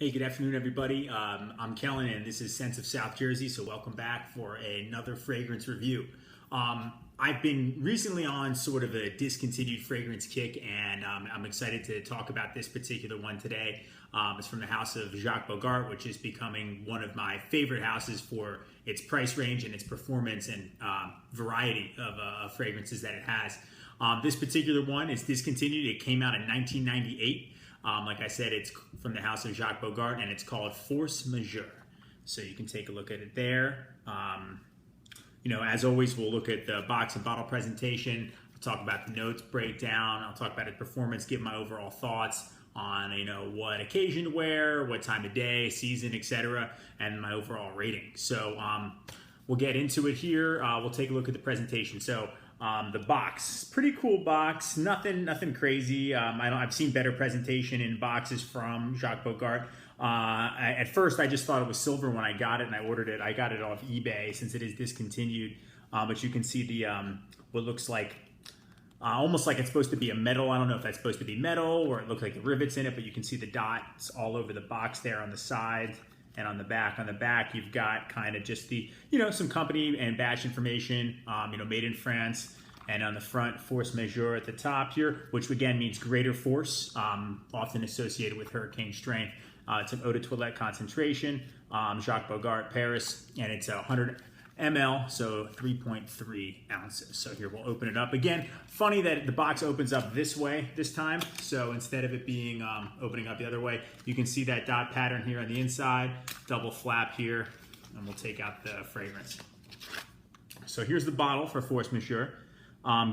Hey, good afternoon, everybody. I'm Kellen, and this is Sense of South Jersey, so welcome back for another fragrance review. I've been recently on sort of a discontinued fragrance kick, and I'm excited to talk about this particular one today. It's from the house of Jacques Bogart, which is becoming one of my favorite houses for its price range and its performance and variety of fragrances that it has. This particular one is discontinued. It came out in 1998. Like I said, it's from the house of Jacques Bogart, and it's called Force Majeure. So you can take a look at it there. As always, we'll look at the box and bottle presentation. I'll talk about the notes breakdown. I'll talk about its performance, give my overall thoughts on, what occasion to wear, what time of day, season, etc., and my overall rating. So we'll get into it here. We'll take a look at the presentation. So the box, pretty cool box, nothing crazy. I've seen better presentation in boxes from Jacques Bogart. At first, I just thought it was silver when I got it, and I ordered it. I got it off eBay since it is discontinued. But you can see the what looks like almost like it's supposed to be a metal. I don't know if that's supposed to be metal or it looks like the rivets in it, but you can see the dots all over the box there on the side. And on the back, you've got kind of just the, some company and batch information, made in France. And on the front, Force Majeure at the top here, which again means greater force, often associated with hurricane strength. It's an eau de toilette concentration, Jacques Bogart, Paris, and it's 100 ml, so 3.3 ounces. So here we'll open it up. Again, funny that the box opens up this way this time. So instead of it being opening up the other way, you can see that dot pattern here on the inside, double flap here, and we'll take out the fragrance. So here's the bottle for Force Majeure.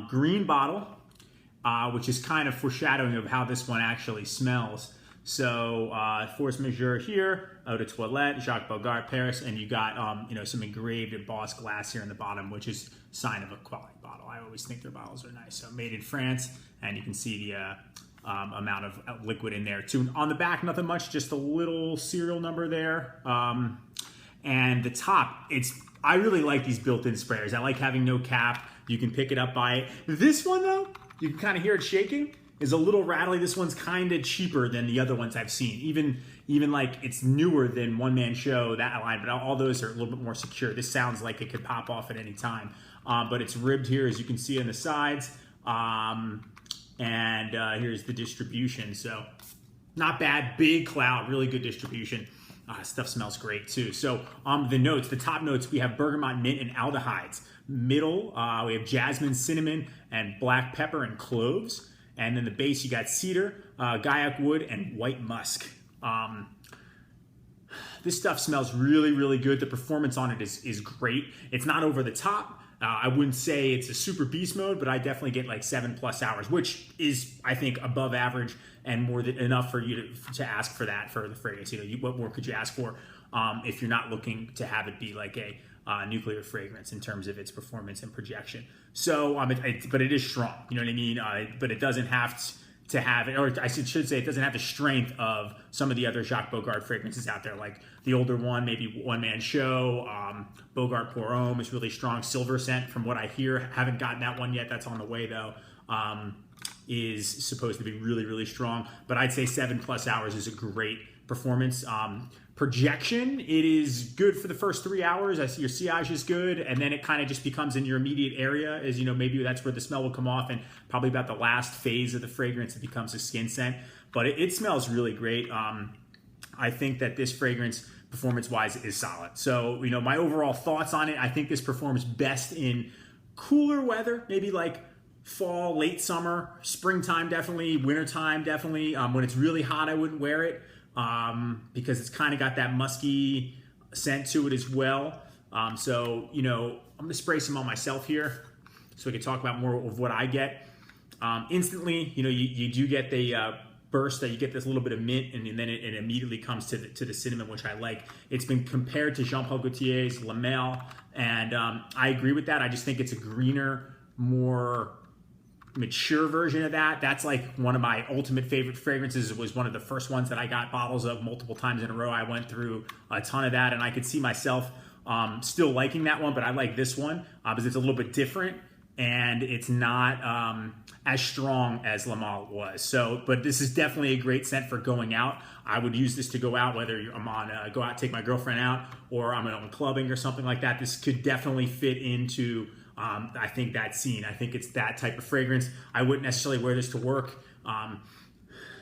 Green bottle, which is kind of foreshadowing of how this one actually smells. So Force Majeure here, eau de toilette, Jacques Bogart, Paris, and you got some engraved embossed glass here in the bottom, which is a sign of a quality bottle. I always think their bottles are nice. So made in France, and you can see the amount of liquid in there too. On the back, nothing much, just a little serial number there. And the top, I really like these built-in sprayers. I like having no cap. You can pick it up by it. This one though, you can kind of hear it shaking. Is a little rattly. This one's kind of cheaper than the other ones I've seen. Even like it's newer than One Man Show, that line, but all those are a little bit more secure. This sounds like it could pop off at any time. But it's ribbed here, as you can see on the sides. Here's the distribution. So not bad, big cloud, really good distribution. Stuff smells great too. So the notes, the top notes, we have bergamot, mint, and aldehydes. Middle, we have jasmine, cinnamon, and black pepper and cloves. And then the base, you got cedar, guaiac wood, and white musk. This stuff smells really, really good. The performance on it is great. It's not over the top. I wouldn't say it's a super beast mode, but I definitely get like 7+ hours, which is, I think, above average and more than enough for you to ask for that for the fragrance. What more could you ask for if you're not looking to have it be like a nuclear fragrance in terms of its performance and projection. So, but it is strong, you know what I mean? But it doesn't have to have it, or I should say it doesn't have the strength of some of the other Jacques Bogart fragrances out there, like the older one, maybe One Man Show, Bogart Pour Homme is really strong. Silver Scent, from what I hear, haven't gotten that one yet, that's on the way though, is supposed to be really, really strong. But I'd say 7+ hours is a great performance. Projection, it is good for the first 3 hours. I see your sillage is good, and then it kind of just becomes in your immediate area, as maybe that's where the smell will come off, and probably about the last phase of the fragrance, it becomes a skin scent. But it smells really great. I think that this fragrance, performance-wise, is solid. So, my overall thoughts on it, I think this performs best in cooler weather, maybe like fall, late summer, springtime definitely, wintertime definitely. When it's really hot, I wouldn't wear it. Because it's kind of got that musky scent to it as well. I'm going to spray some on myself here so we can talk about more of what I get. Instantly, you do get the burst that you get this little bit of mint, and then it immediately comes to the cinnamon, which I like. It's been compared to Jean-Paul Gaultier's La Mel, and I agree with that. I just think it's a greener, more mature version of that. That's like one of my ultimate favorite fragrances. It was one of the first ones that I got bottles of multiple times in a row. I went through a ton of that, and I could see myself still liking that one, but I like this one because it's a little bit different. and it's not as strong as La Male was. So, but this is definitely a great scent for going out. I would use this to go out, whether I'm on go out, take my girlfriend out, or I'm on clubbing or something like that. This could definitely fit into I think that scene. I think it's that type of fragrance. I wouldn't necessarily wear this to work.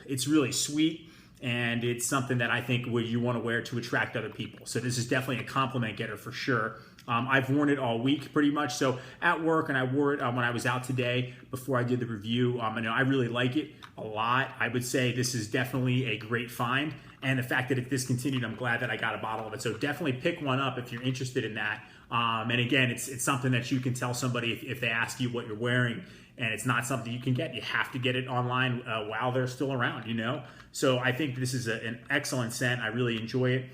It's really sweet, and it's something that I think you want to wear to attract other people. So this is definitely a compliment getter for sure. I've worn it all week pretty much. So at work, and I wore it when I was out today before I did the review. And I really like it a lot. I would say this is definitely a great find. And the fact that it discontinued, I'm glad that I got a bottle of it. So definitely pick one up if you're interested in that. And again, it's something that you can tell somebody if they ask you what you're wearing, and it's not something you can get. You have to get it online while they're still around, you know? So I think this is an excellent scent. I really enjoy it.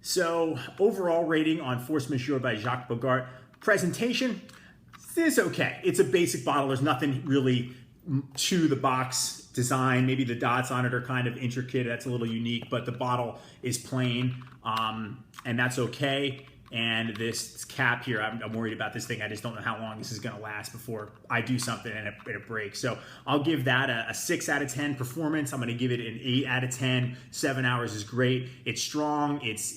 So overall rating on Force Majeure by Jacques Bogart. Presentation is okay. It's a basic bottle. There's nothing really to the box design. Maybe the dots on it are kind of intricate. That's a little unique, but the bottle is plain, and that's okay. And this cap here, I'm worried about this thing. I just don't know how long this is going to last before I do something and it breaks. So I'll give that a 6 out of 10 performance. I'm going to give it an 8 out of 10. 7 hours is great. It's strong. It's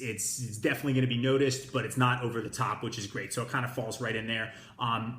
definitely going to be noticed, but it's not over the top, which is great. So it kind of falls right in there.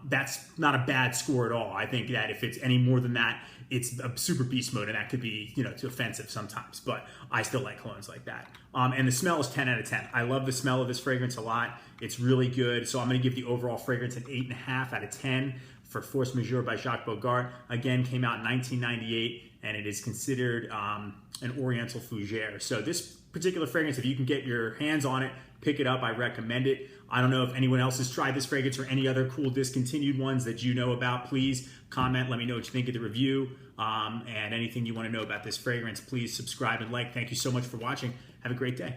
That's not a bad score at all. I think that if it's any more than that, it's a super beast mode, and that could be, too offensive sometimes, but I still like colognes like that. And the smell is 10 out of 10. I love the smell of this fragrance a lot. It's really good. So I'm going to give the overall fragrance an 8.5 out of 10 for Force Majeure by Jacques Bogart. Again, came out in 1998, and it is considered an oriental fougere. So this particular fragrance, if you can get your hands on it, pick it up. I recommend it. I don't know if anyone else has tried this fragrance or any other cool discontinued ones that you know about. Please comment. Let me know what you think of the review. And anything you want to know about this fragrance, please subscribe and like. Thank you so much for watching. Have a great day.